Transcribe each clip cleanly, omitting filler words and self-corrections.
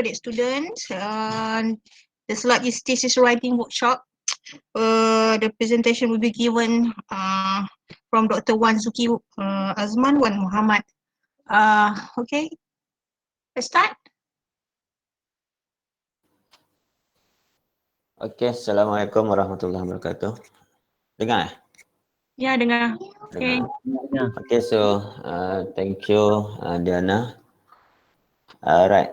credit students. The slide is thesis writing workshop. The presentation will be given from Dr. Wan Zuki Azman, Wan Muhammad. Okay, let's start. Okay, Assalamualaikum warahmatullahi wabarakatuh. Dengar? Ya, dengar. Okay. Okay, so thank you, Diana. Right.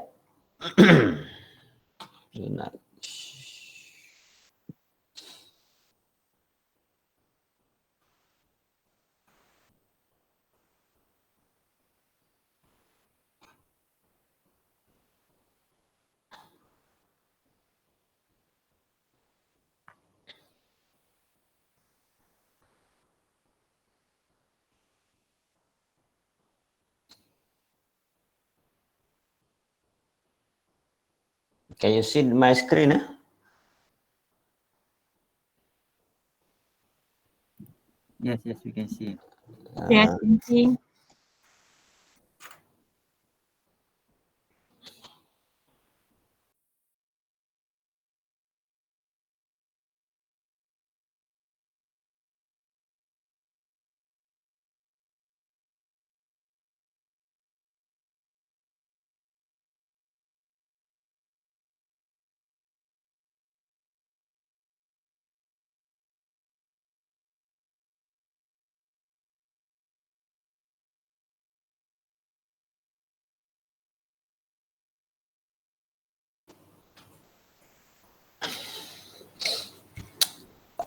Can you see my screen? Yes, we can see. Yes, thank you.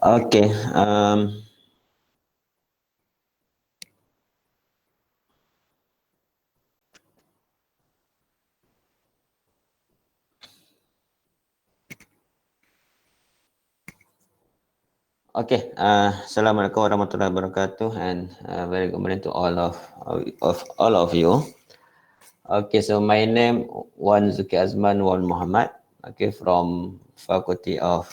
Okay. Okay. Assalamualaikum warahmatullahi wabarakatuh, and very good morning to all of you. Okay, so my name Wan Zuki Azman Wan Muhammad. Okay, from Faculty of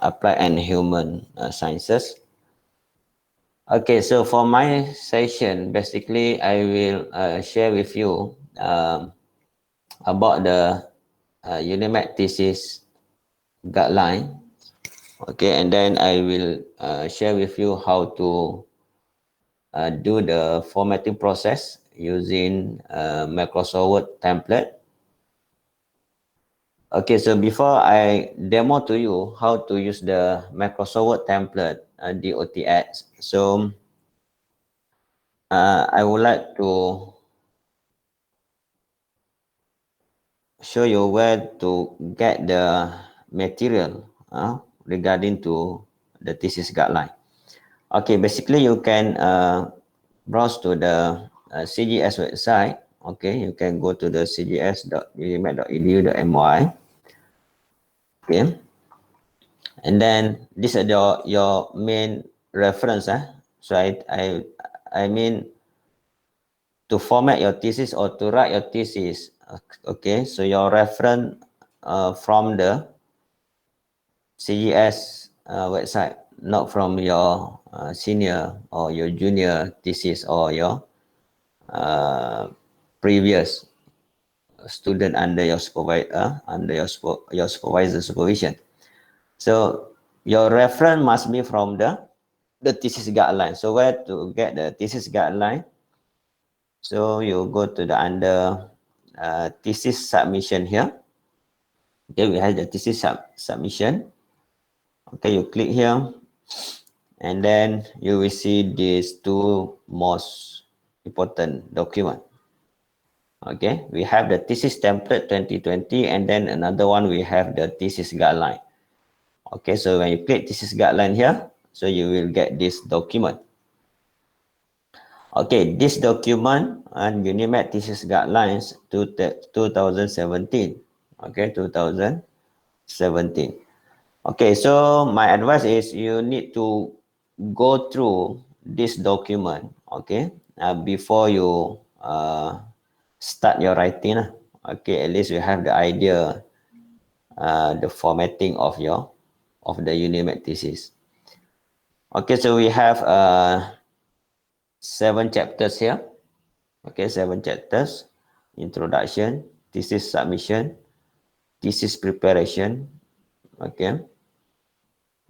Applied and Human Sciences. Okay, so for my session, basically I will share with you about the Unimap Thesis Guideline. Okay, and then I will share with you how to do the formatting process using Microsoft Word template. Okay, so before I demo to you how to use the Microsoft Word template, dotx, so I would like to show you where to get the material regarding to the thesis guideline. Okay, basically you can browse to the CGS website. Okay, you can go to the cgs.unimap.edu.my. Okay, and then this is your main reference. So I mean to format your thesis or to write your thesis. Okay, so your reference from the CGS website, not from your senior or your junior thesis or your previous student under your supervisor, your supervisor supervision. So your reference must be from the thesis guideline. So where to get the thesis guideline? So you go to the under thesis submission here. Okay, we have the thesis submission. Okay, you click here, and then you will see these two most important document. Okay, we have the thesis template 2020, and then another one we have the thesis guideline. Okay, so when you click thesis guideline here, so you will get this document. Okay, this document and Unimap Thesis Guidelines to 2017. Okay, 2017. Okay, so my advice is you need to go through this document, okay, before you start your writing. Okay, at least you have the idea, the formatting of the Unimap thesis. Okay, so we have 7 chapters here. Okay, 7 chapters: introduction, thesis submission, thesis preparation. Okay.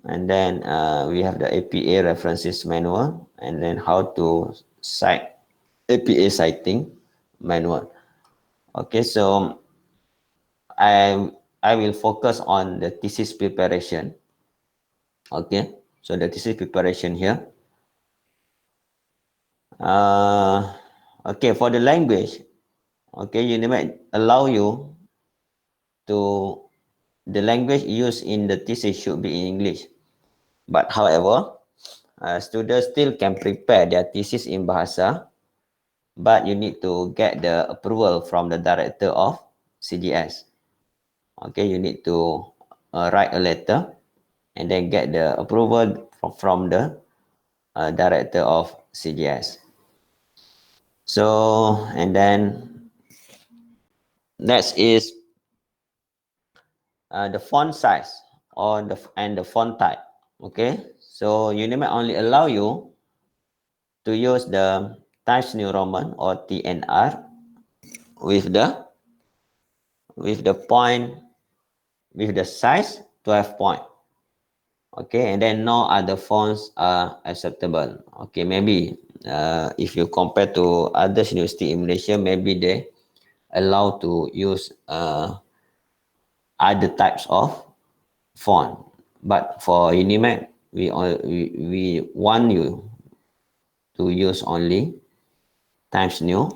And then we have the APA references manual, and then how to cite APA citing manual. Okay, so I will focus on the thesis preparation. Okay, so the thesis preparation here. Okay, for the language, okay, Unimap allow you to, the language used in the thesis should be in English. But however, students still can prepare their thesis in Bahasa, but you need to get the approval from the director of CGS. Okay, you need to write a letter and then get the approval from the director of CGS. So, and then next is the font size or the font type. Okay, so Unimap only allow you to use the Times New Roman or TNR with the point, with the size 12 point. Okay, and then no other fonts are acceptable. Okay, maybe if you compare to other university in Malaysia, maybe they allow to use other types of font. But for Unimap, we want you to use only Times New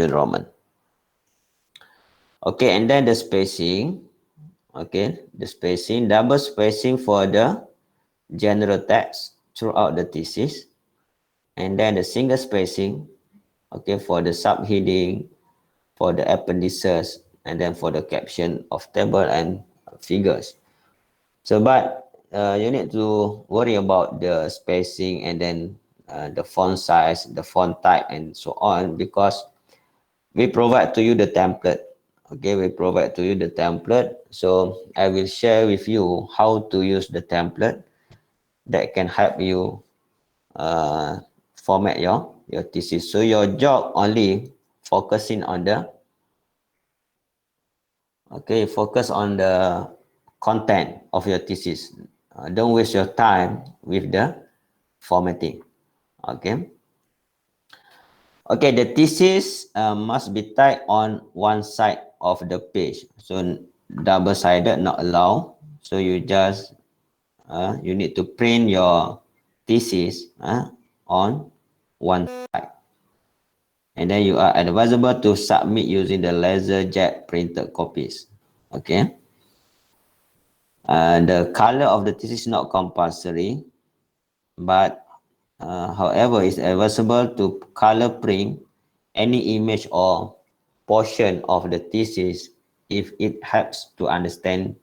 Roman. Okay, and then the spacing. Okay, the spacing, double spacing for the general text throughout the thesis, and then the single spacing, okay, for the subheading, for the appendices, and then for the caption of table and figures. So, but you need to worry about the spacing and then the font size, the font type, and so on, because we provide to you the template. Okay, we provide to you the template. So I will share with you how to use the template that can help you format your thesis. So your job only focusing on the, okay, focus on the content of your thesis. Don't waste your time with the formatting. Okay. Okay, the thesis must be typed on one side of the page. So double-sided not allowed. So you just you need to print your thesis on one side. And then you are advisable to submit using the LaserJet printed copies. Okay. The color of the thesis is not compulsory, but however, it's advisable to color print any image or portion of the thesis if it helps to understand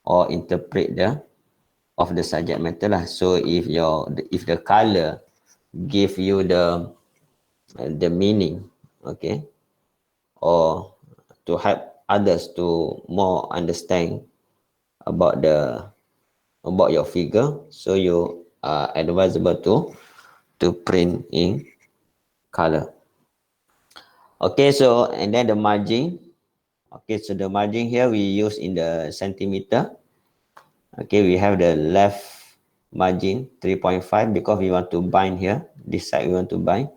or interpret the subject matter lah. So if the color give you the meaning, okay, or to help others to more understand about your figure, so you are advisable to print in color. Okay, so and then the margin. Okay, so the margin here we use in the centimeter. Okay, we have the left margin 3.5 because we want to bind here. This side we want to bind,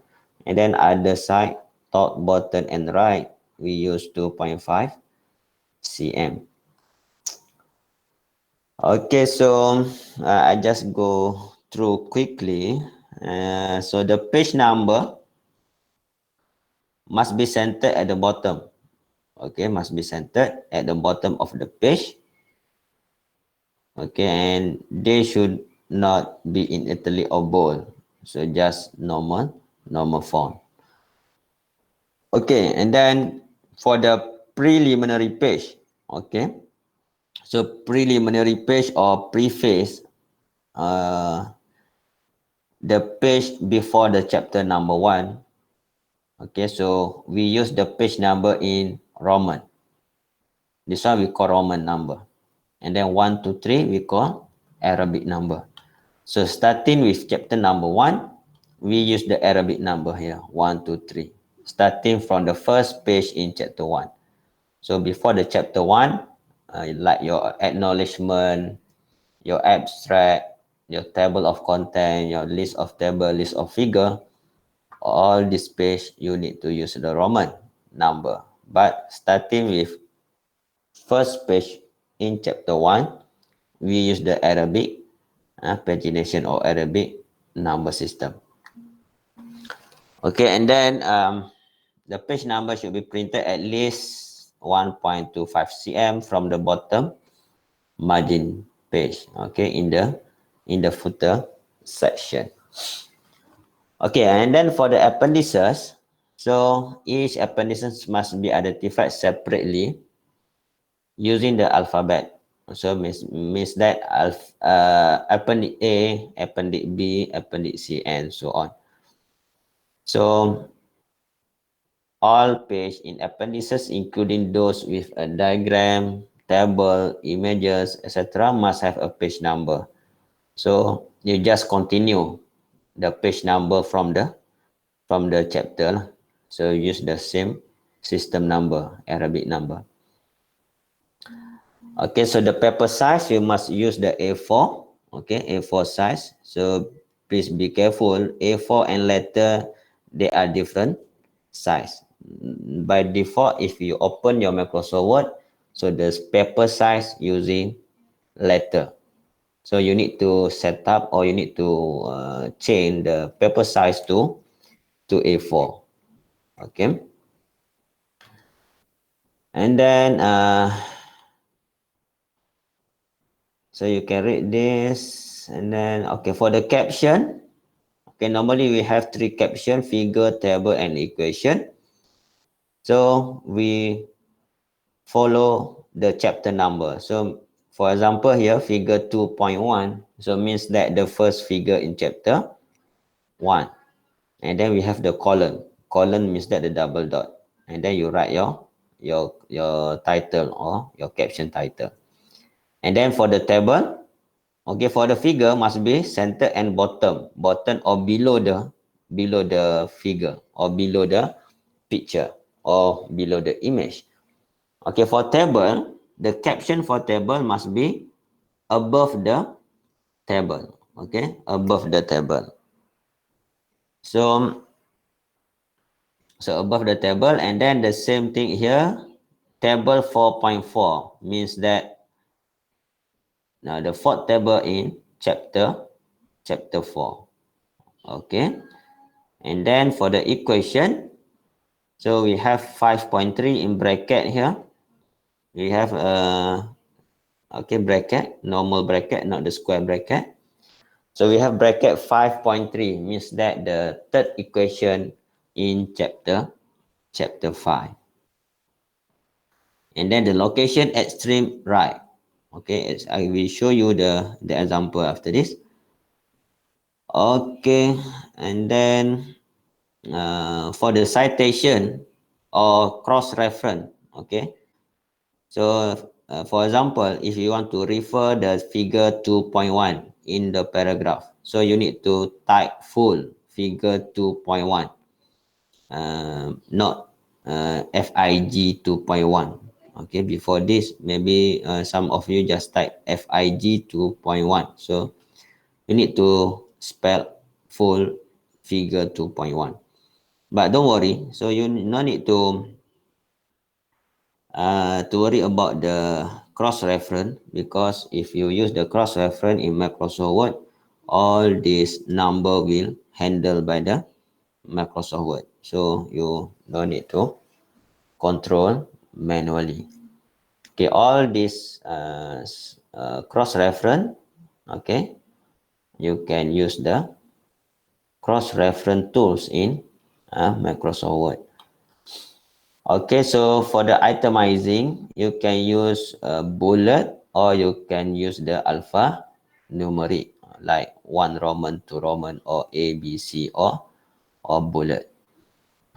and then other side, top, bottom, and right we use 2.5 cm. Okay, so I just go through quickly. So the page number must be centered at the bottom. Okay, must be centered at the bottom of the page. Okay, and they should not be in italic or bold. So just normal font. Okay, and then for the preliminary page, okay. So preliminary page or preface, the page before the chapter number 1. Okay, so we use the page number in Roman. This one we call Roman number. And then 1 to 3 we call Arabic number. So starting with chapter number 1, we use the Arabic number here, 1, 2, 3. Starting from the first page in chapter 1. So before the chapter 1, like your acknowledgement, your abstract, your table of content, your list of table, list of figure, all this page you need to use the Roman number. But starting with first page in chapter 1, we use the Arabic pagination or Arabic number system. Okay, and then the page number should be printed at least 1.25 cm from the bottom margin page, okay, in the footer section. Okay, and then for the appendices, so each appendices must be identified separately using the alphabet. So means that appendix A, appendix B, appendix C, and so on. So all page in appendices, including those with a diagram, table, images, etc., must have a page number. So you just continue the page number from the chapter. So use the same system number, Arabic number. Okay, so the paper size, you must use the A4. Okay, A4 size. So please be careful. A4 and letter, they are different size. By default, if you open your Microsoft Word, so the paper size using letter. So you need to set up or you need to change the paper size to A4. Okay. And then so you can read this, and then okay, for the caption, okay, normally we have 3 caption: figure, table, and equation. So we follow the chapter number. So for example here, figure 2.1, so means that the first figure in chapter 1. And then we have the colon. Colon means that the double dot. And then you write your title or your caption title. And then for the table, okay, for the figure must be center and bottom or below the figure or below the picture or below the image. Okay, for table, the caption for table must be above the table. Okay, above the table. So above the table, and then the same thing here, table 4.4 means that now the fourth table in chapter 4. Okay, and then for the equation, so we have 5.3 in bracket here. We have okay, bracket, normal bracket, not the square bracket. So we have bracket 5.3 means that the third equation in chapter 5. And then the location extreme right. Okay, I will show you the example after this. Okay, and then for the citation or cross-reference, okay. So for example, if you want to refer the figure 2.1 in the paragraph, so you need to type full figure 2.1, not FIG 2.1. Okay, before this, maybe some of you just type FIG 2.1. So you need to spell full figure 2.1. But don't worry, so you no need to worry about the cross-reference, because if you use the cross-reference in Microsoft Word, all this number will handle by the Microsoft Word. So you don't need to control manually. Okay, all this cross-reference, okay, you can use the cross-reference tools in Microsoft Word. Okay, so for the itemizing, you can use bullet or you can use the alphanumeric, like 1 Roman, 2 Roman, or A, B, C, or bullet.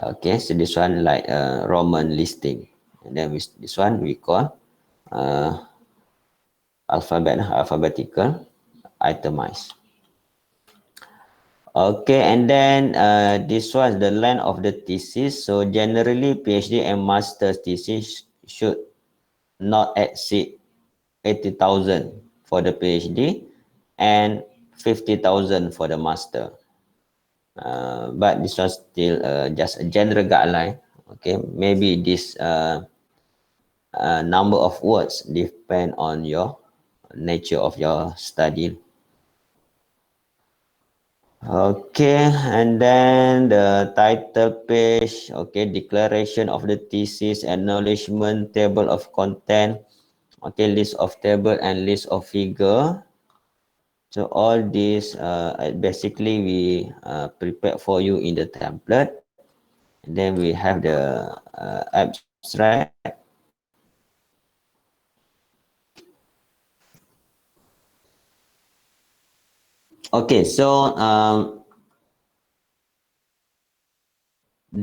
Okay, so this one like Roman listing, and then with this one we call alphabetical itemized. Okay, and then this was the length of the thesis. So generally, PhD and master's thesis should not exceed 80,000 for the PhD and 50,000 for the master. But this was still just a general guideline. Okay, maybe this number of words depend on your nature of your study. Okay, and then the title page, okay, declaration of the thesis, acknowledgement, table of content, okay, list of table and list of figure. So all this basically we prepare for you in the template. And then we have the abstract. Okay, so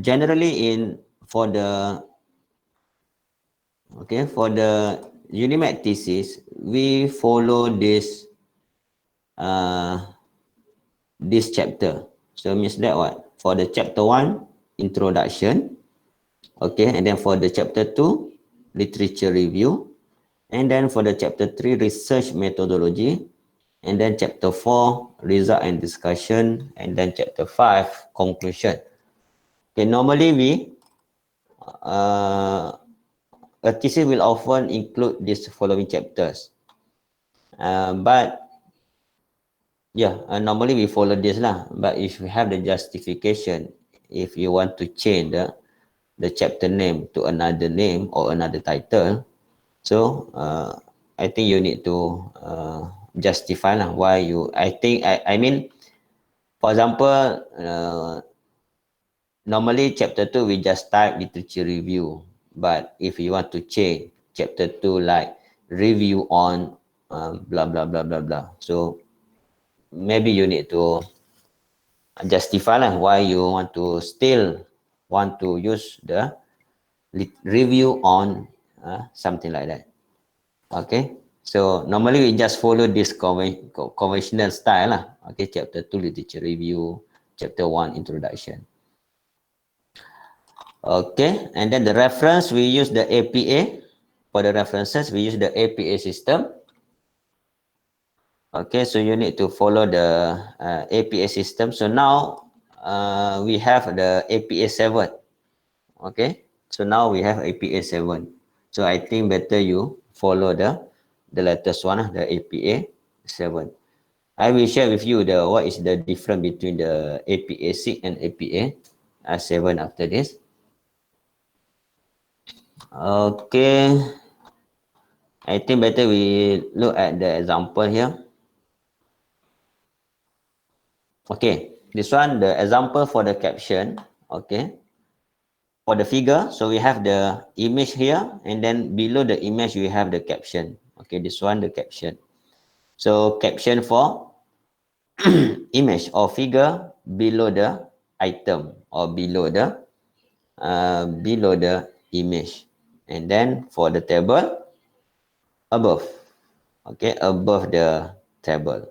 generally for the Unimap thesis, we follow this chapter. So means that what? For the chapter 1, introduction. Okay, and then for the chapter 2, literature review. And then for the chapter 3, research methodology. And then chapter 4, result and discussion. And then chapter 5, conclusion. Okay, normally a thesis will often include these following chapters. But yeah, normally we follow this lah. But if you have the justification, if you want to change the chapter name to another name or another title, so I think you need to justify lah why you. I mean, for example, normally chapter 2 we just type literature review. But if you want to change chapter 2 like review on blah blah blah blah blah, so maybe you need to justify lah why you still want to use the review on something like that. Okay, so normally we just follow this conventional style lah. Okay, chapter 2 literature review, chapter 1 introduction. Okay, and then the reference, we use the APA. For the references, we use the APA system. Okay, so you need to follow the APA system. So now we have the APA 7. Okay, so now we have APA 7. So I think better you follow the latest one, the APA 7. I will share with you what is the difference between the APA 6 and APA 7 after this. Okay, I think better we look at the example here. Okay, this one, the example for the caption. Okay, for the figure, so we have the image here, and then below the image we have the caption. Okay, this one, the caption. So caption for image or figure below the item or below the image, and then for the table, above. Okay, above the table.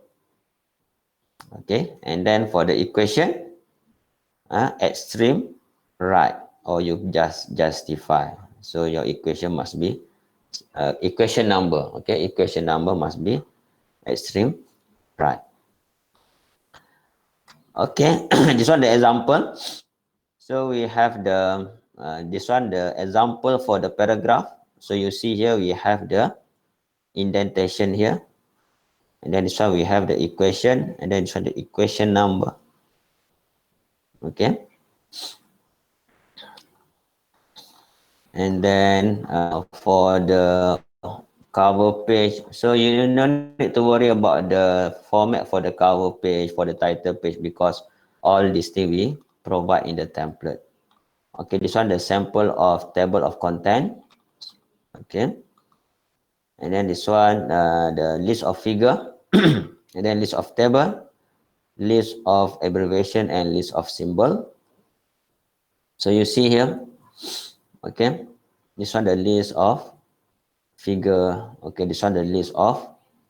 Okay, and then for the equation, extreme right, or you just justify. So your equation must be equation number. Okay, equation number must be extreme right. Okay, this one the example. So we have the this one the example for the paragraph. So you see here we have the indentation here, and then this one we have the equation, and then this one the equation number. Okay, and then for the cover page, so you don't need to worry about the format for the cover page, for the title page, because all these things we provide in the template. Okay, this one the sample of table of content. Okay, and then this one the list of figure, and then list of table, list of abbreviation, and list of symbol. So you see here, okay, this one the list of figure. Okay, this one the list of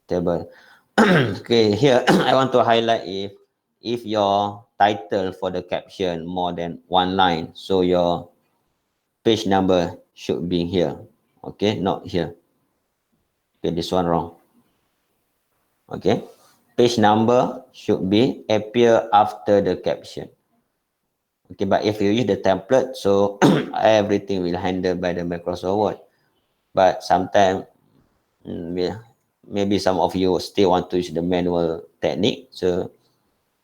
table. Okay, here I want to highlight if your title for the caption more than one line, so your page number should be here. Okay, not here. Okay, this one wrong. Okay, page number should be appear after the caption. Okay, but if you use the template, so everything will handled by the Microsoft Word. But sometimes, maybe some of you still want to use the manual technique. So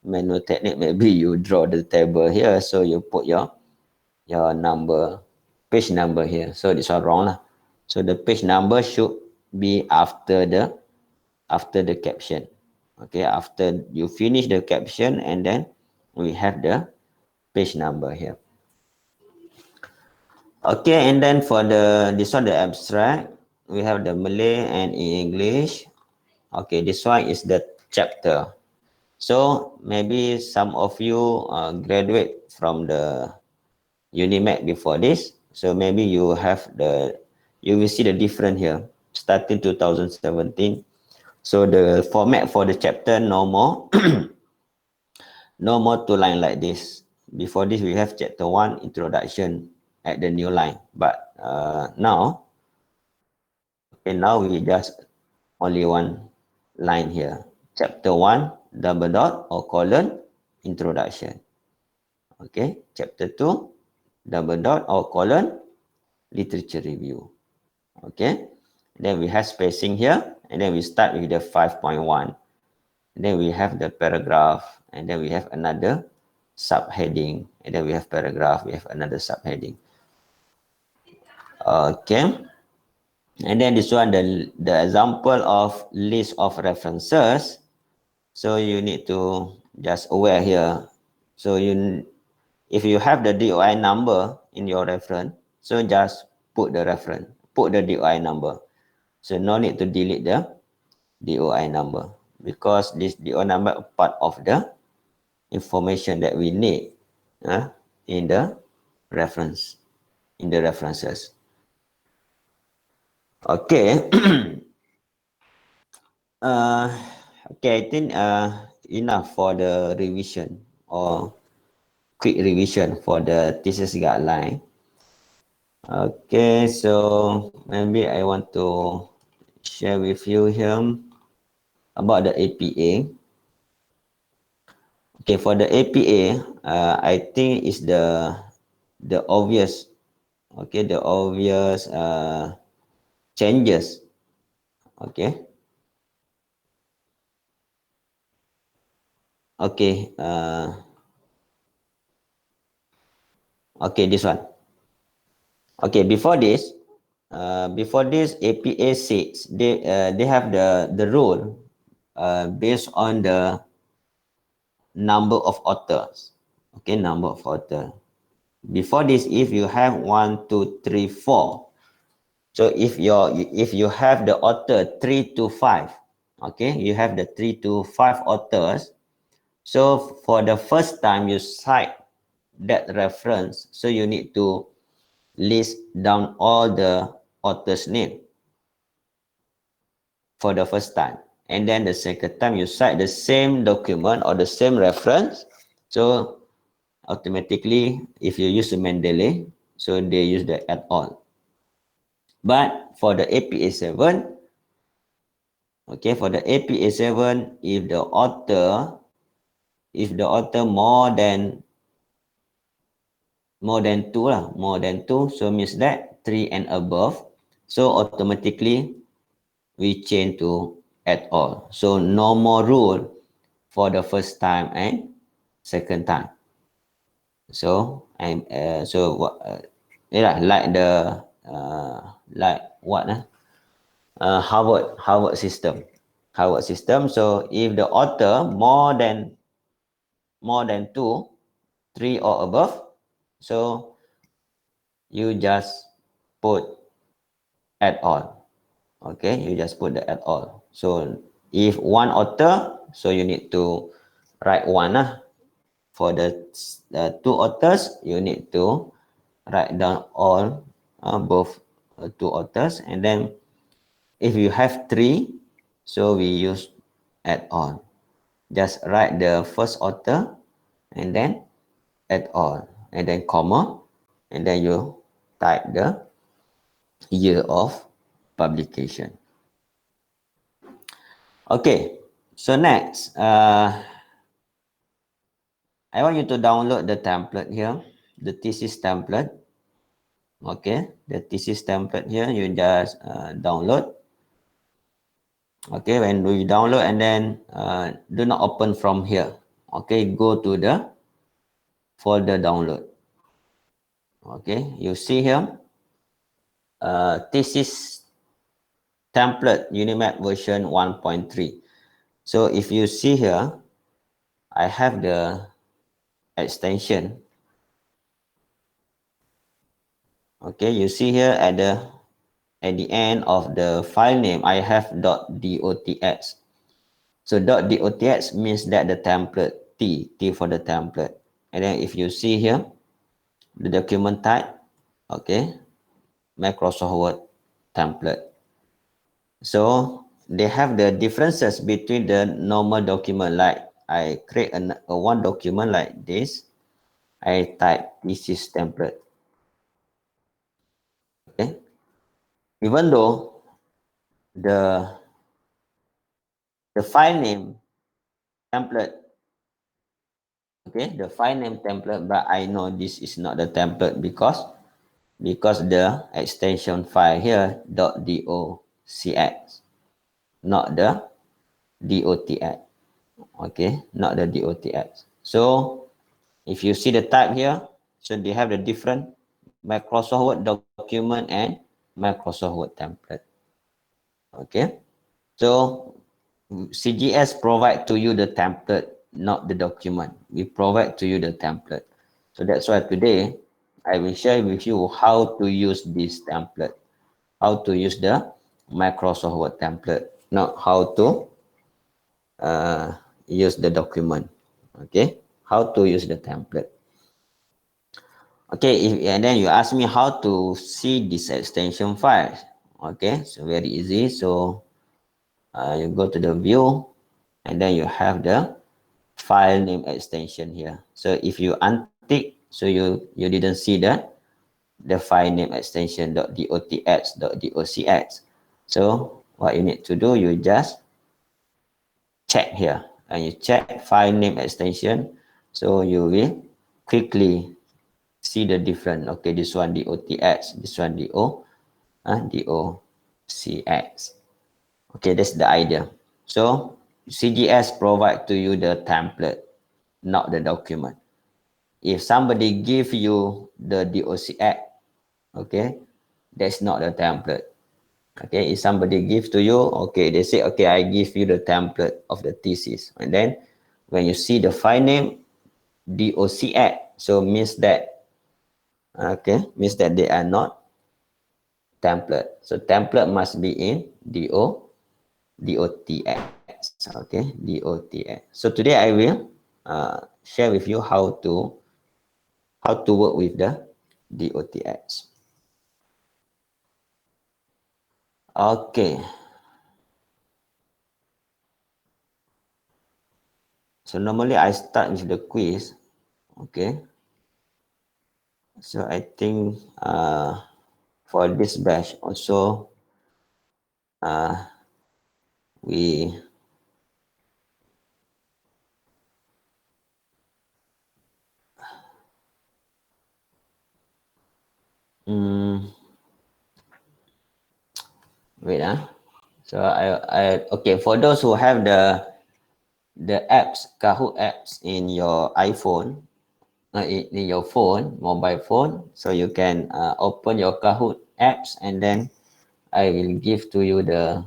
manual technique, maybe you draw the table here, so you put your number, page number here. So this one wrong lah. So the page number should be after the caption. Okay, after you finish the caption, and then we have the page number here. Okay, and then for this one, the abstract, we have the Malay and English. Okay, this one is the chapter. So maybe some of you graduate from the Unimap before this. So maybe you will see the difference here, starting 2017. So the format for the chapter, no more, no more 2 line like this. Before this, we have chapter 1, introduction at the new line. But now we just only 1 line here. Chapter 1, double dot or colon, introduction. Okay, chapter 2, double dot or colon, literature review. Okay, then we have spacing here, and then we start with the 5.1. Then we have the paragraph, and then we have another subheading, and then we have paragraph, we have another subheading. Okay, and then this one, the example of list of references. So you need to just aware here. So if you have the DOI number in your reference, so just put the reference, put the DOI number. So no need to delete the DOI number, because this DOI number is part of the information that we need in the reference, in the references. Okay. Okay, I think enough for the revision or quick revision for the thesis guideline. Okay, so maybe I want to share with you here about the APA. Okay, for the APA, I think is the obvious, okay, the obvious changes. Okay. Okay. Okay, this one. Okay, before this, APA 6, they have the rule based on the number of authors. Okay, number of author. Before this, if you have 1, 2, 3, 4. So if you have the author 3 to 5, okay, you have the 3 to 5 authors. So for the first time you cite that reference, so you need to list down all the author's name for the first time. And then the second time you cite the same document or the same reference, so automatically if you use the Mendeley, so they use the at all. But for the APA 7, okay, for the APA 7, if the author more than 2, so means that 3 and above, so automatically we change to at all. So no more rule for the first time and second time. So like Harvard system. So if the author more than 2, 3 or above, so you just put at all. Okay, you just put the at all. So if one author, so you need to write one. For the 2 authors, you need to write down all, both 2 authors. And then if you have 3, so we use at all. Just write the first author and then at all, and then comma, and then you type the year of publication. Okay, so next, I want you to download the template here, the thesis template. Okay, the thesis template here, you just download. Okay, when you download and then do not open from here. Okay, go to the folder download. Okay, you see here, thesis template Unimap version 1.3. So if you see here, I have the extension. Okay, you see here at the end of the file name, I have .dotx. So .dotx means that the template, T for the template. And then if you see here, the document type, okay, Microsoft Word template. So they have the differences between the normal document. Like I create a one document like this, I type thesis template. Okay, even though the file name template, okay, the file name template, but I know this is not the template because the extension file here .docx, not the dotx. Okay, not the dotx. So if you see the type here, so they have the different Microsoft Word document and Microsoft Word template. Okay, so CGS provide to you the template, not the document. We provide to you the template. So that's why today I will share with you how to use this template, how to use the Microsoft Word template, not how to use the document. Okay, how to use the template. Okay, and then you ask me how to see this extension file. Okay, so very easy. So you go to the view and then you have the file name extension here. So if you untick, so you didn't see the file name extension .dotx. So what you need to do, you just check here and you check file name extension. So you will quickly see the difference. Okay, this one dotx, this one docx. Okay, that's the idea. So CGS provide to you the template, not the document. If somebody give you the docx, okay, that's not the template. Okay, if somebody gives to you, okay, they say, okay, I give you the template of the thesis. And then when you see the file name, docx, so means that, okay, means that they are not template. So template must be in dotx, okay, dotx. So today I will share with you how to work with the dotx. Okay. So normally I start with the quiz. Okay. So I think for this batch also we wait So okay, for those who have the apps, Kahoot apps in your iPhone, in your phone, mobile phone, so you can open your Kahoot apps and then I will give to you the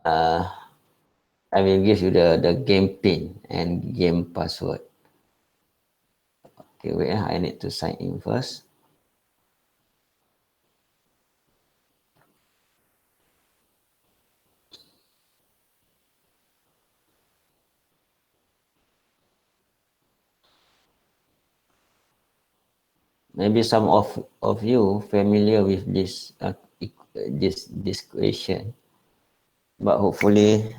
I will give you the game pin and game password. Okay, wait, I need to sign in first. Maybe some of you familiar with this question, but hopefully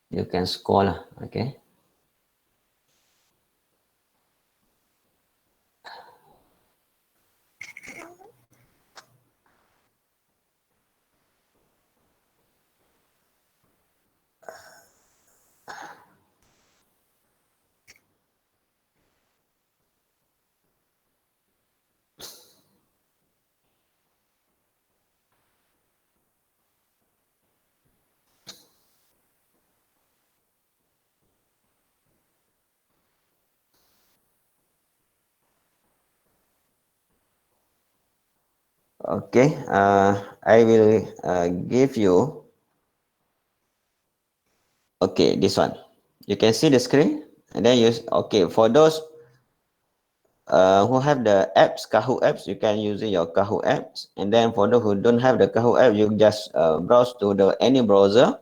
you can score lah, okay. Okay, I will give you. Okay, this one. You can see the screen, and then use. Okay, for those who have the apps, Kahoot apps, you can use your Kahoot apps. And then for those who don't have the Kahoot app, you just browse to the any browser.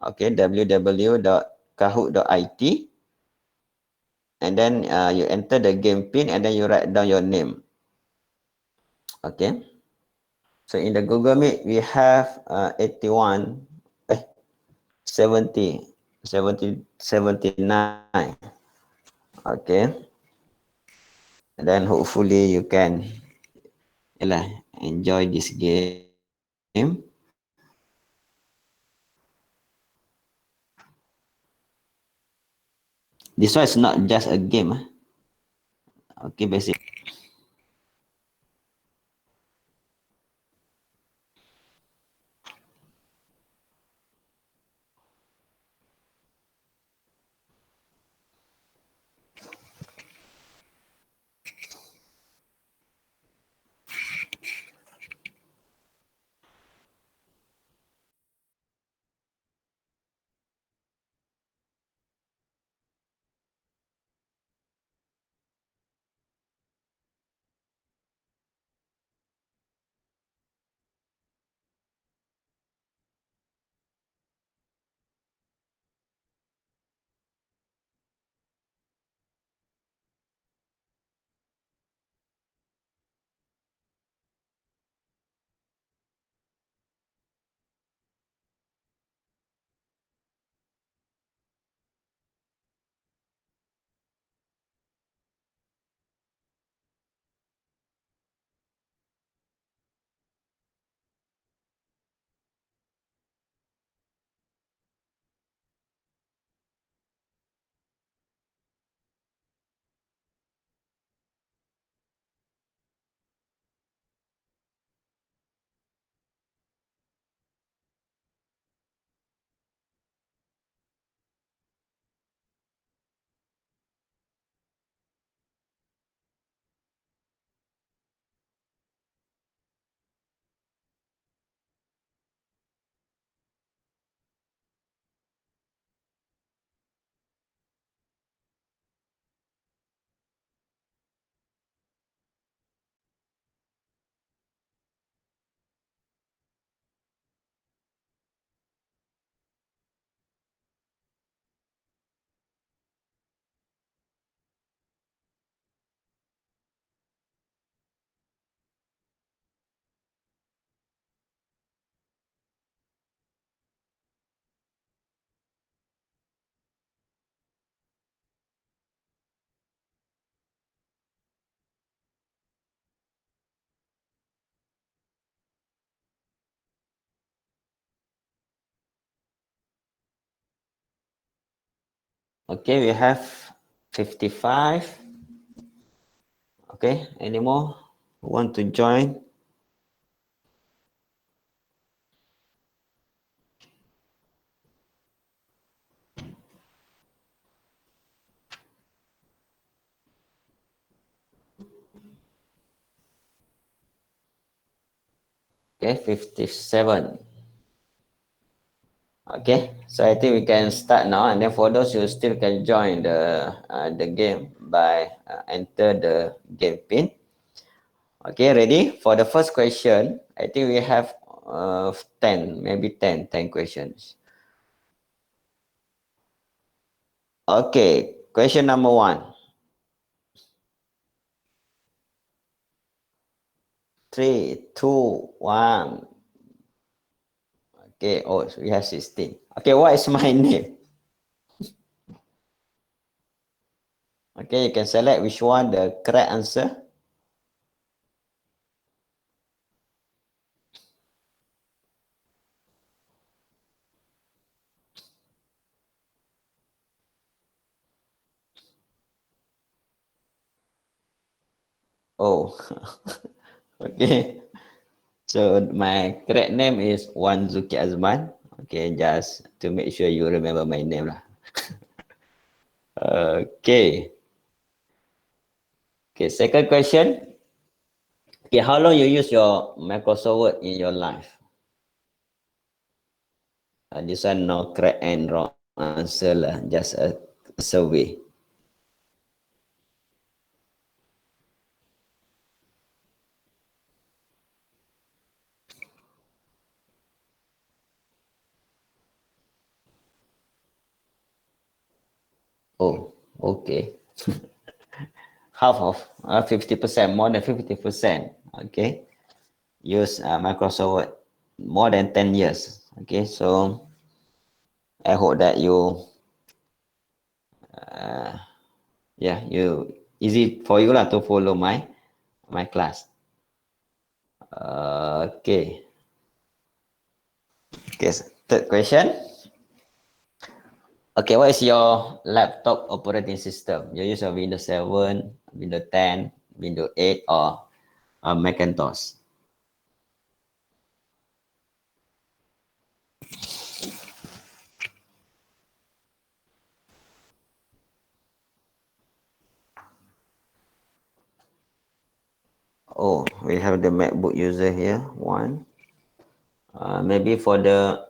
Okay, www.kahoot.it. And then you enter the game pin, and then you write down your name. Okay. So in the Google Meet, we have 81, 70, 70, 79. Okay. And then hopefully you can enjoy this game. This one is not just a game. Okay, basic. Okay, we have 55. Okay, any more who want to join? Okay, 57. Okay, so I think we can start now, and then for those who still can join the game by enter the game pin. Okay, ready for the first question? I think we have 10, maybe 10 questions. Okay, question number 1. 3, 2, 1. Okay, oh, so we have 16. Okay, what is my name? Okay, you can select which one the correct answer. Oh, okay. So my correct name is Wan Zuki Azman. Okay, just to make sure you remember my name lah. Okay. Okay, second question. Okay, how long you use your Microsoft Word in your life? This one no correct and wrong answer lah, just a survey. Oh, okay. Half of 50%, more than 50%. Okay, use Microsoft Word more than 10 years. Okay, so I hope that you, yeah, you easy for you lah to follow my class. Okay. Okay, third question. Okay, what is your laptop operating system? You use a Windows 7, Windows 10, Windows 8, or a Macintosh? Oh, we have the MacBook user here. One. Maybe for the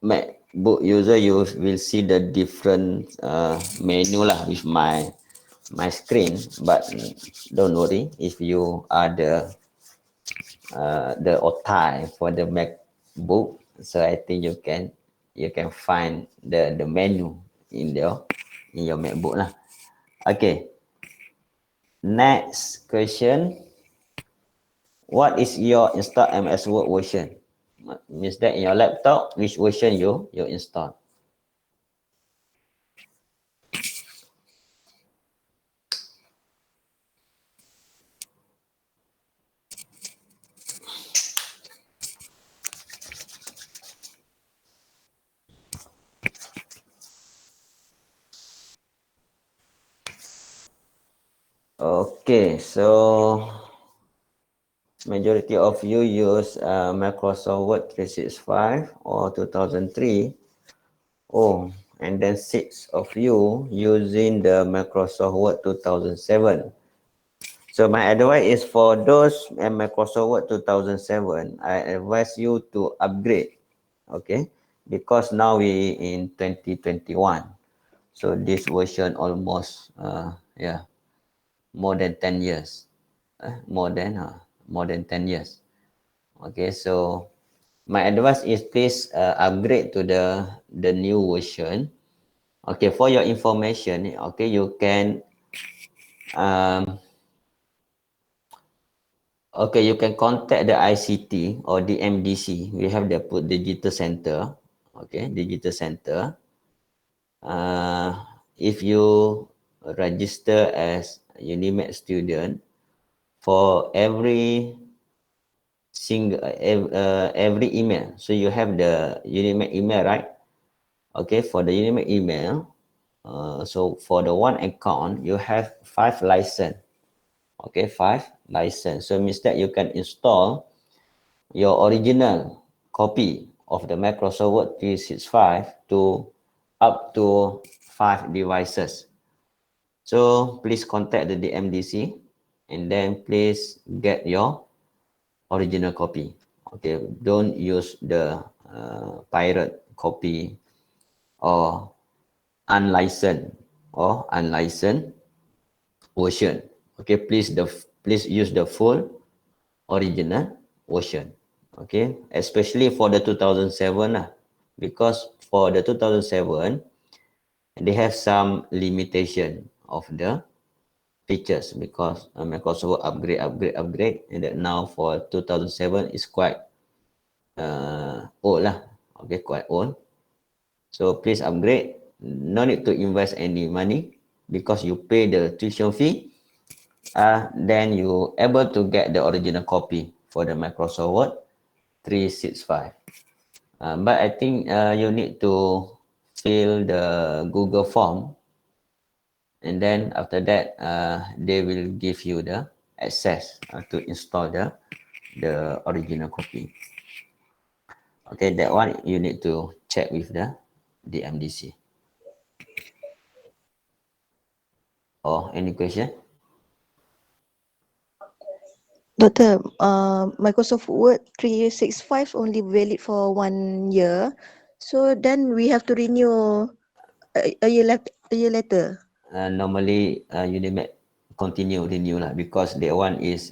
MacBook user, you will see the different menu lah with my screen. But don't worry, if you are the OTI for the MacBook, so I think you can find the menu in your MacBook lah. Okay. Next question. What is your installed MS Word version? Means that in your laptop, which version you install? Okay, so majority of you use Microsoft Word 365 or 2003. Oh, and then 6 of you using the Microsoft Word 2007. So my advice is for those Microsoft Word 2007, I advise you to upgrade, okay? Because now we in 2021. So this version almost, more than 10 years. More than 10 years. Okay, so my advice is please upgrade to the new version. Okay, for your information, okay, you can you can contact the ICT or the MDC. We have the digital center. Okay, digital center. If you register as Unimap student, for every every email, so you have the Unimap email, right? Okay, for the Unimap email, so for the one account, you have 5 license. Okay, 5 license. So means that you can install your original copy of the Microsoft Word 365 to up to 5 devices. So please contact the DMDC and then please get your original copy. Okay, don't use the pirate copy or unlicensed version. Okay, please use the full original version. Okay, especially for the 2007 lah, because for the 2007 they have some limitation of the features because Microsoft upgrade, and that now for 2007 is quite old lah. Okay, quite old. So please upgrade. No need to invest any money because you pay the tuition fee. Then you able to get the original copy for the Microsoft Word 365. But I think you need to fill the Google form, and then after that they will give you the access to install the original copy. Okay, that one you need to check with the MDC. Any question? Doctor, Microsoft Word 365 only valid for 1 year. So then we have to renew a year later. Normally, Unimap continue renew lah because that one is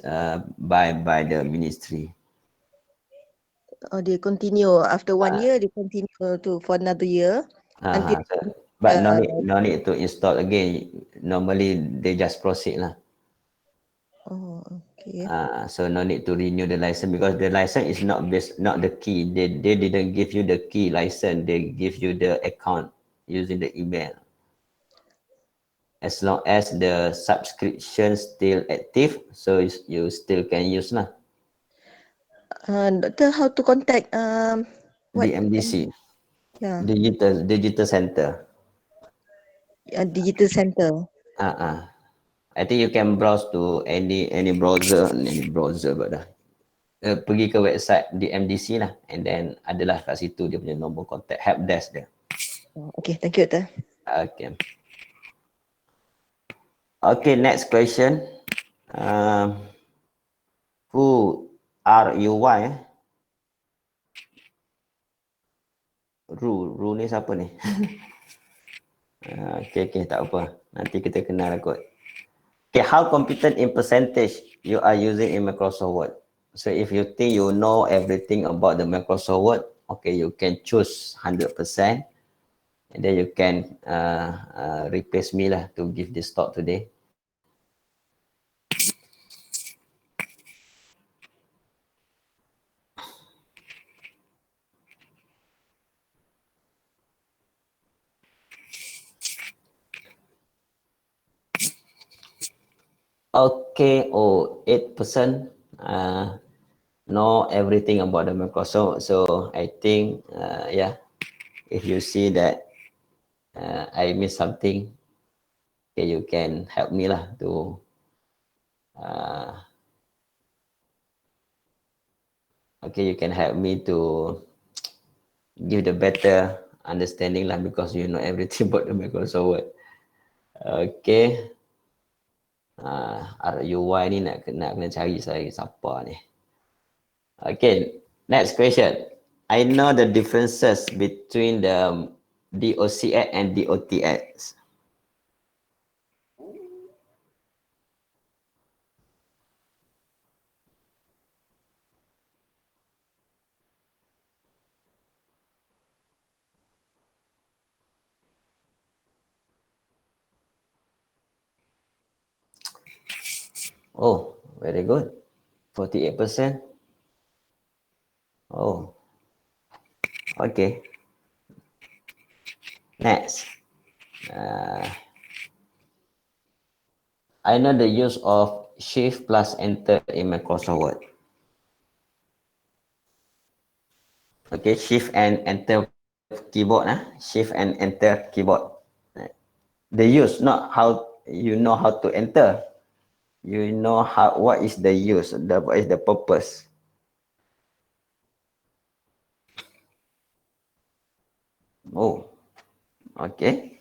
by the ministry. Or they continue after 1 year, they continue for another year until. But no need to install again. Normally, they just proceed lah. Oh, okay. So no need to renew the license because the license is not the key. They didn't give you the key license. They give you the account using the email. As long as the subscription still active, so you still can use lah. Doctor, how to contact what? The MDC, Yeah, digital center. digital center. I think you can browse to any browser, but pergi ke website di MDC lah, and then adalah kat situ dia punya nombor contact help desk dia. Okay, thank you, Doctor. Okay, next question. Who are you? Why? Ru ni siapa ni? Okay, tak apa. Nanti kita kenal kot. Okay, how competent in percentage you are using in Microsoft Word? So if you think you know everything about the Microsoft Word, okay, you can choose 100%, and then you can replace me lah to give this talk today. Okay, 8% know everything about the Microsoft. So I think, yeah, if you see that I miss something, okay, you can help me lah to you can help me to give the better understanding lah because you know everything about the Microsoft Word. Okay. RUY ni nak kena cari saya siapa ni. Okay, next question. I know the differences between the dotx and dotx. Oh, very good. 48%. Oh, okay. Next. I know the use of Shift plus Enter in Microsoft Word. Okay, Shift and Enter keyboard. Shift and Enter keyboard. The use, not how you know how to enter. You know what is the use, what is the purpose. Oh, okay.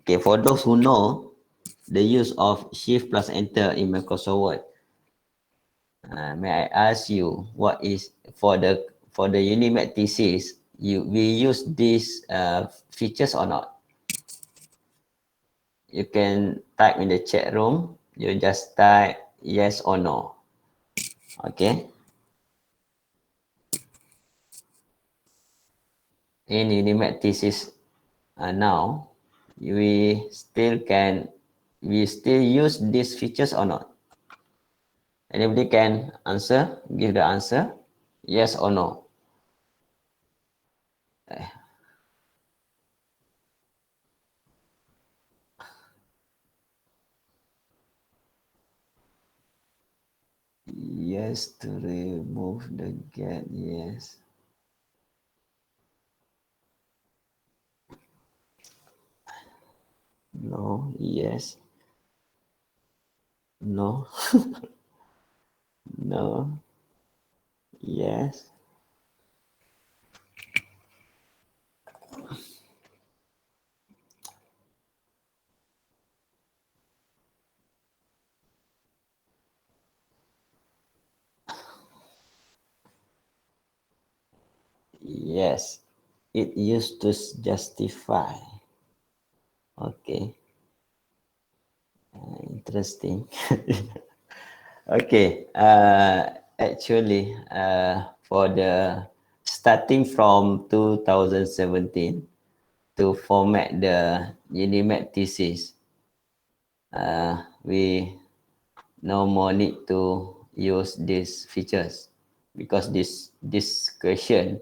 Okay, for those who know the use of Shift plus Enter in Microsoft Word, may I ask you what is for the Unimap thesis? We use these features or not? You can type in the chat room. You just type yes or no. Okay. In Unimap thesis now, we still use these features or not? Anybody can answer, give the answer, yes or no. Yes, to remove the get, yes. No, yes. No. No. Yes. Yes, it used to justify. Okay, interesting. Okay, actually, for the starting from 2017 to format the Unimap thesis, we no more need to use these features because this question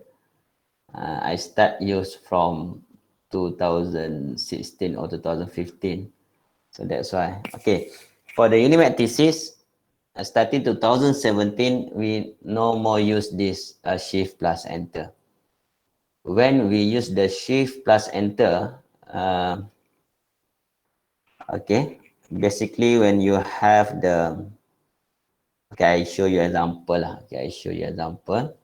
I start use from 2016 or 2015. So that's why. Okay, for the Unimap thesis, starting 2017, we no more use this shift plus enter. When we use the shift plus enter, okay, basically when you have the, okay, I show you example lah. Okay, I show you example.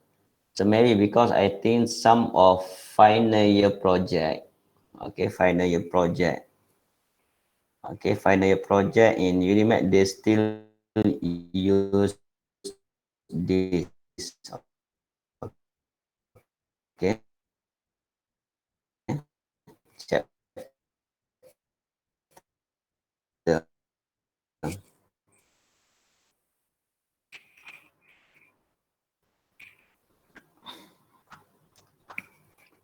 So maybe because I think some of final year project, okay, final year project, okay, final year project in Unimap, they still use this, okay, chapter.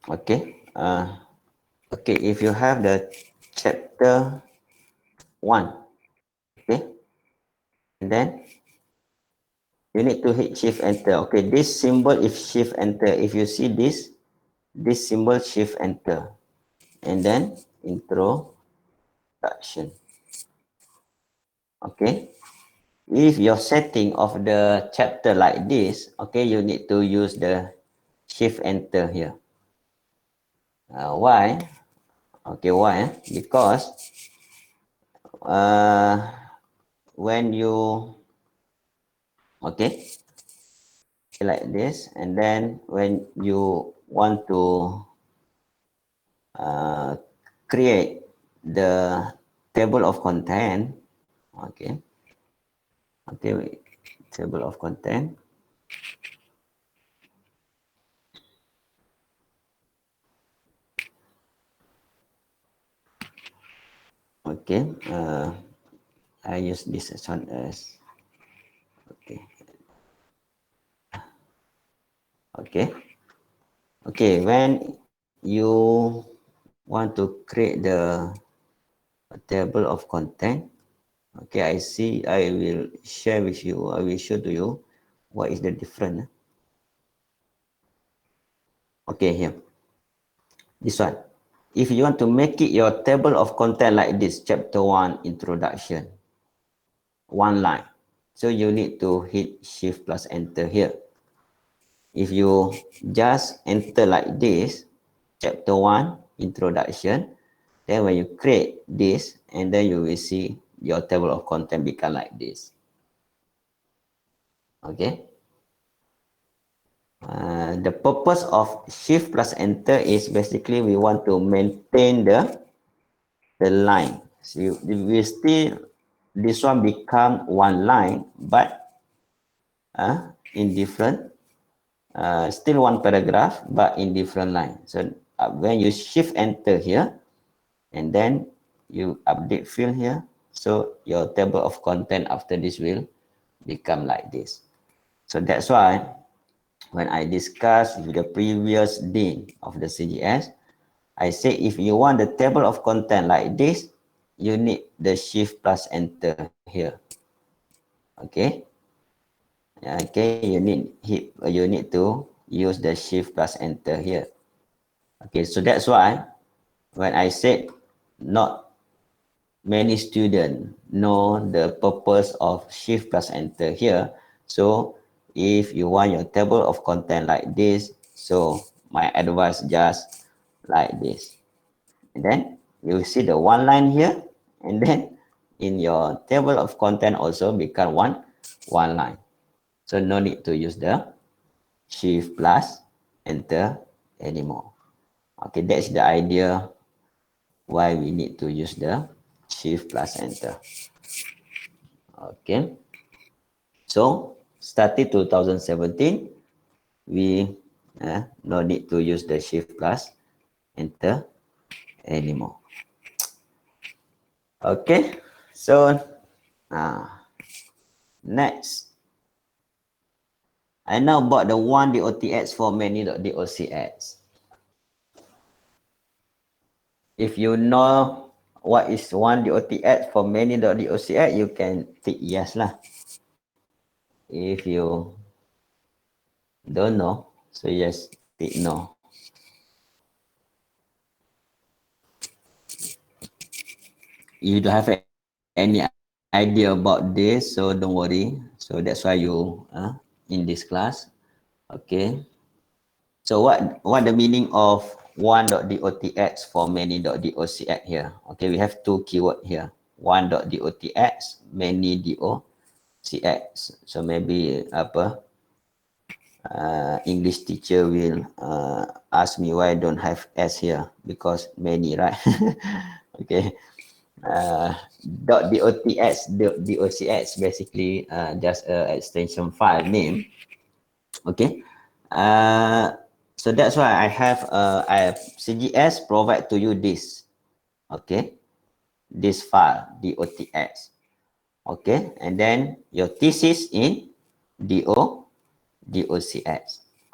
Okay, okay, if you have the chapter 1, okay, and then you need to hit shift enter. Okay, this symbol is shift enter. If you see this symbol shift enter, and then introduction. Okay, if your setting of the chapter like this, okay, you need to use the shift enter here. Why? Okay, why? Because when you, okay, like this, and then when you want to create the table of content, okay, okay, table of content, okay, I use this as one as, okay, okay, okay, when you want to create the table of content, okay, I see, I will share with you, I will show to you what is the difference. Okay, here, this one. If you want to make it your table of content like this, chapter 1, introduction, one line. So you need to hit shift plus enter here. If you just enter like this, chapter 1, introduction, then when you create this, and then you will see your table of content become like this. Okay. The purpose of shift plus enter is basically we want to maintain the line. So we still, this one become one line, but in different, still one paragraph, but in different line. So when you shift enter here, and then you update field here, so your table of content after this will become like this. So that's why when I discussed with the previous dean of the CGS, I say if you want the table of content like this, you need the shift plus enter here. Okay. Okay, you need to use the shift plus enter here. Okay, so that's why when I said not many students know the purpose of shift plus enter here. So if you want your table of content like this, so my advice just like this. And then you see the one line here, and then in your table of content also become one line. So no need to use the shift plus enter anymore. Okay, that's the idea why we need to use the shift plus enter. Okay, so starting 2017, we No need to use the shift plus enter anymore. Okay, so next, I know about the one dotx for many.docx. If you know what is one dotx for many.docx, you can tick yes lah. If you don't know, so yes, tick no. You don't have any idea about this, so don't worry. So that's why you in this class. Okay. So what the meaning of one.dotx for many.docx here? Okay, we have two keyword here. One.dotx, many.docx. So maybe English teacher will ask me why I don't have s here, because many, right? Okay. .dotx basically just a extension file name. Okay. So that's why I have CGS provide to you this. Okay, this file dotx. Okay, and then your thesis in docx.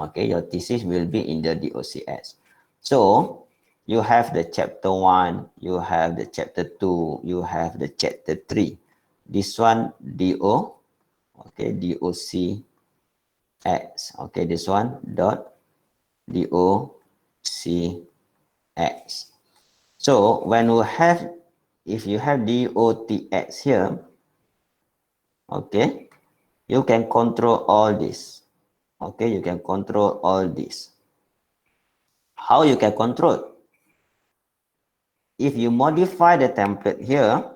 Okay, your thesis will be in the docx. So you have the chapter 1, you have the chapter 2, you have the chapter 3. This one okay, docx. Okay, this one docx. So when we have, if you have dotx here, okay, you can control all this. Okay, you can control all this. How you can control? If you modify the template here,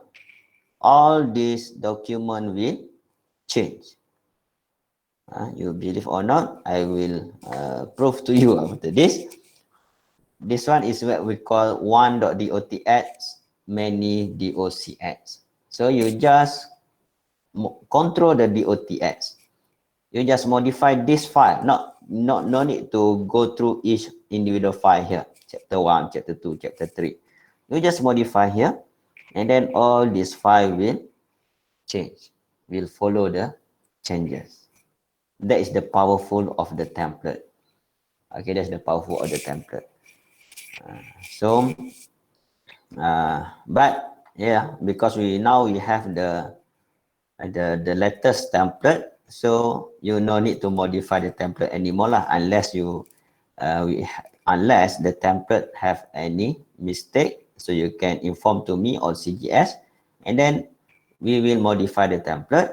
all this document will change. You believe or not, I will prove to you after this. This one is what we call one.dotx, many.docx. So you just control the dotx. You just modify this file. No need to go through each individual file here. Chapter 1, chapter 2, chapter 3. You just modify here, and then all this file will change. Will follow the changes. That is the powerful of the template. Okay, that's the powerful of the template. But yeah, because we have the latest template, so you no need to modify the template anymore lah, unless unless the template have any mistake, so you can inform to me or CGS, and then we will modify the template,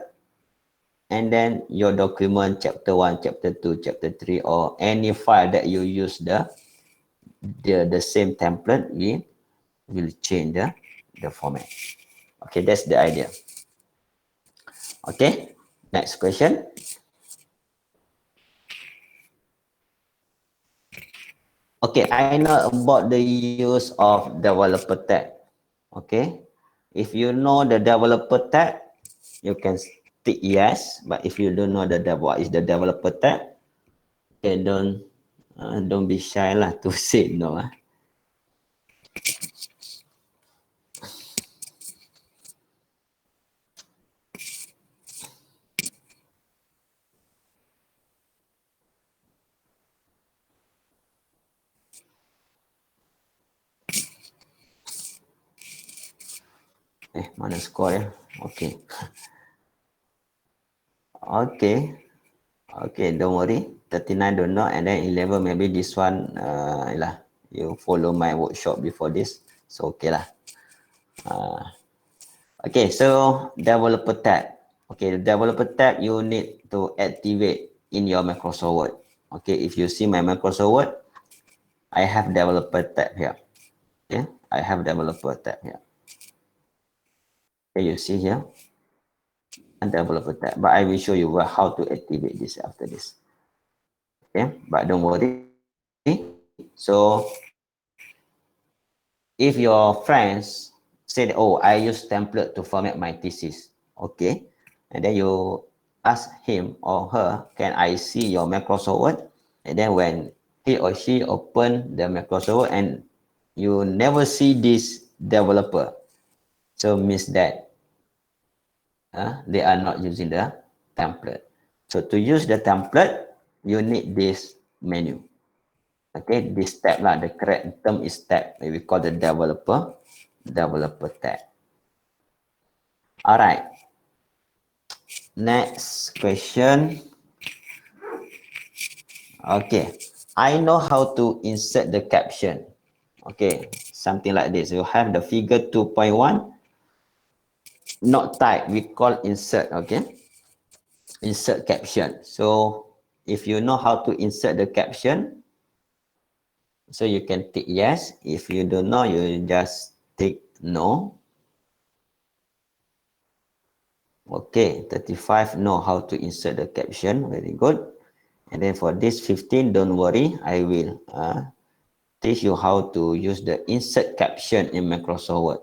and then your document chapter 1, chapter 2, chapter 3, or any file that you use the same template, we will change the format. Okay, that's the idea. Okay, next question. Okay, I know about the use of developer tab. Okay, if you know the developer tab, you can tick yes. But if you don't know what is the developer tab, okay, don't be shy lah to say no. Mana skor ya? Okay. Okay. Okay, don't worry. 39 don't know, and then 11 maybe this one you follow my workshop before this, so okay lah. Okay, so developer tab. Okay, the developer tab you need to activate in your Microsoft Word. Okay, if you see my Microsoft Word, I have developer tab here. Okay, I have developer tab here. Okay, you see here, and developer tab. But I will show you how to activate this after this. Okay, but don't worry. So if your friends said, "Oh, I use template to format my thesis," okay, and then you ask him or her, "Can I see your Microsoft Word?" And then when he or she open the Microsoft Word and you never see this developer. So means that they are not using the template. So to use the template, you need this menu. Okay, this tab lah. The correct term is tab. We call the developer tab. All right. Next question. Okay, I know how to insert the caption. Okay, something like this. You have the figure 2.1, not type. We call insert. Okay, insert caption. So if you know how to insert the caption, so you can tick yes. If you don't know, you just tick no. Okay, 35 know how to insert the caption. Very good. And then for this 15, don't worry. I will teach you how to use the insert caption in Microsoft Word.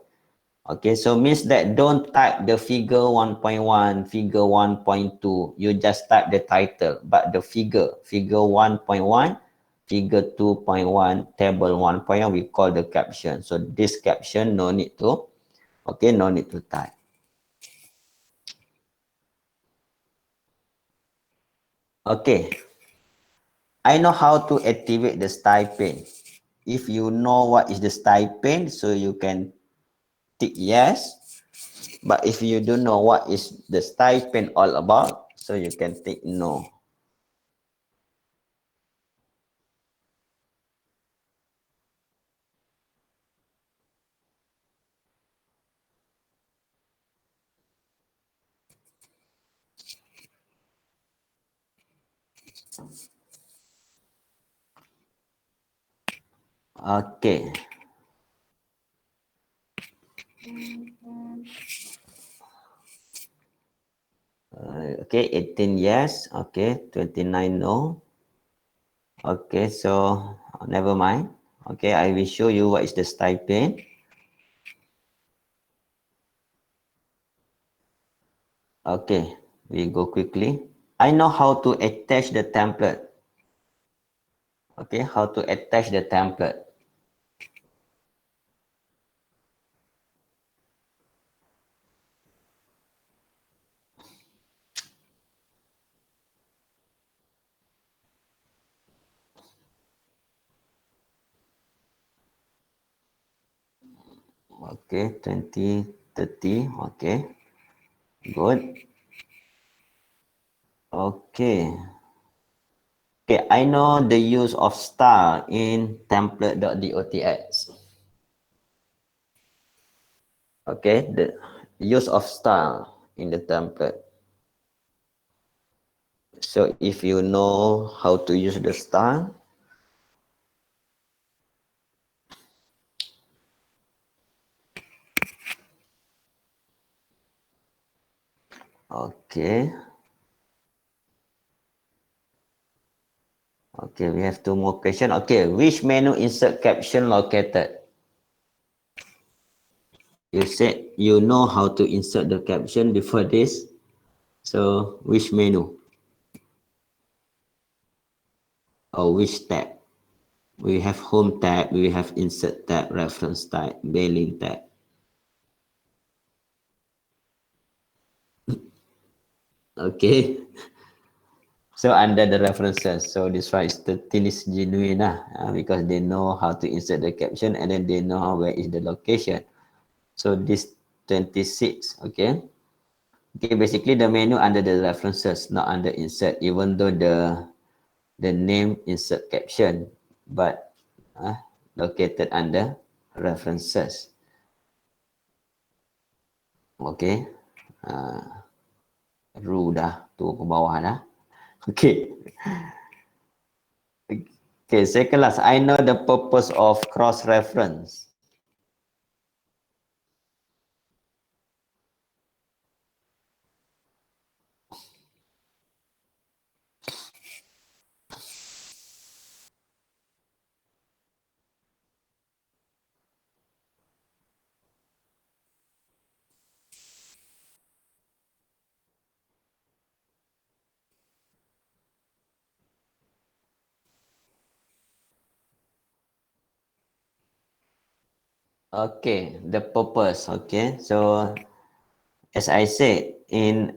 Okay, so means that don't type the figure 1.1, figure 1.2. You just type the title, but the figure 1.1, figure 2.1, table 1.1, we call the caption. So this caption, no need to, okay, no need to type. Okay, I know how to activate the style pane. If you know what is the style pane, so you can tick yes. But if you don't know what is the style pane all about, so you can tick no. Okay. Okay, 18 yes. Okay, 29 no. Okay, so never mind. Okay, I will show you what is the style pane. Okay, we go quickly. I know how to attach the template. Okay, how to attach the template. Okay, 20, 30. Okay, good. Okay. Okay, I know the use of star in template.dotx. Okay, the use of star in the template. So if you know how to use the star, okay. Okay, we have two more questions. Okay, which menu insert caption located? You said you know how to insert the caption before this. So which menu? Or which tab? We have home tab, we have insert tab, reference tab, mailing tab. Okay. So under the references, so this one is 13 is genuine because they know how to insert the caption and then they know where is the location. So this 26, okay. Okay, basically the menu under the references, not under insert, even though the name insert caption, but located under references. Okay. Ru dah, tu ke bawah dah. Okay. Okay, second last, I know the purpose of cross-reference. Okay, the purpose. Okay, so as I said in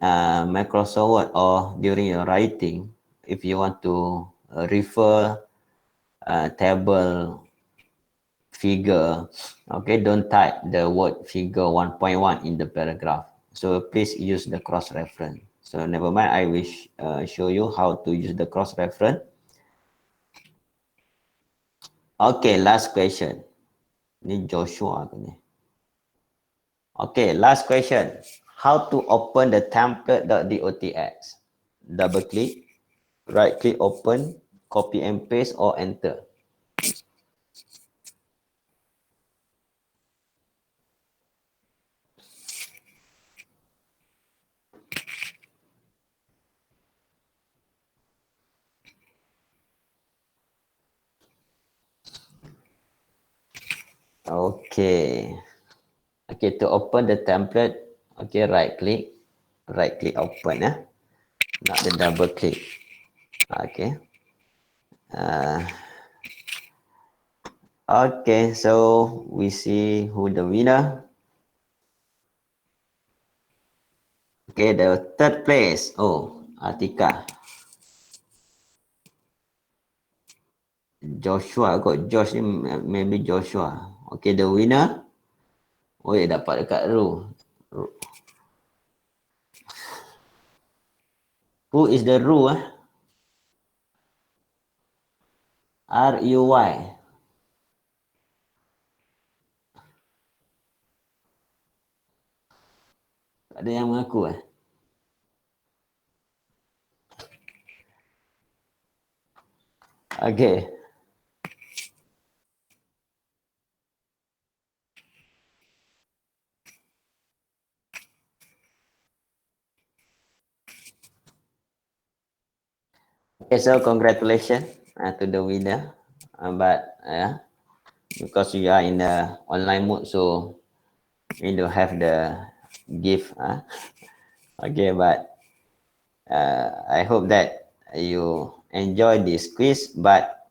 Microsoft Word or during your writing, if you want to refer table figure, okay, don't type the word figure 1.1 in the paragraph. So please use the cross-reference. So never mind, I will show you how to use the cross-reference. Okay, last question. Ni Joshua ke ni? Okay, last question. How to open the template.dotx? Double click, right click open, copy and paste or enter. Okay. Okay, to open the template, okay, right click open, not the double click. Okay. Okay, so we see who the winner. Okay, the third place. Oh, Atika. Joshua, got Josh ni, maybe Joshua. Okay, the winner. Oh, dapat dekat Ru. Who is the Ru? R-U-Y. Tak ada yang mengaku Okay. Okay, so congratulations to the winner. But because you are in the online mode, so we don't have the gift. Okay, but I hope that you enjoy this quiz. But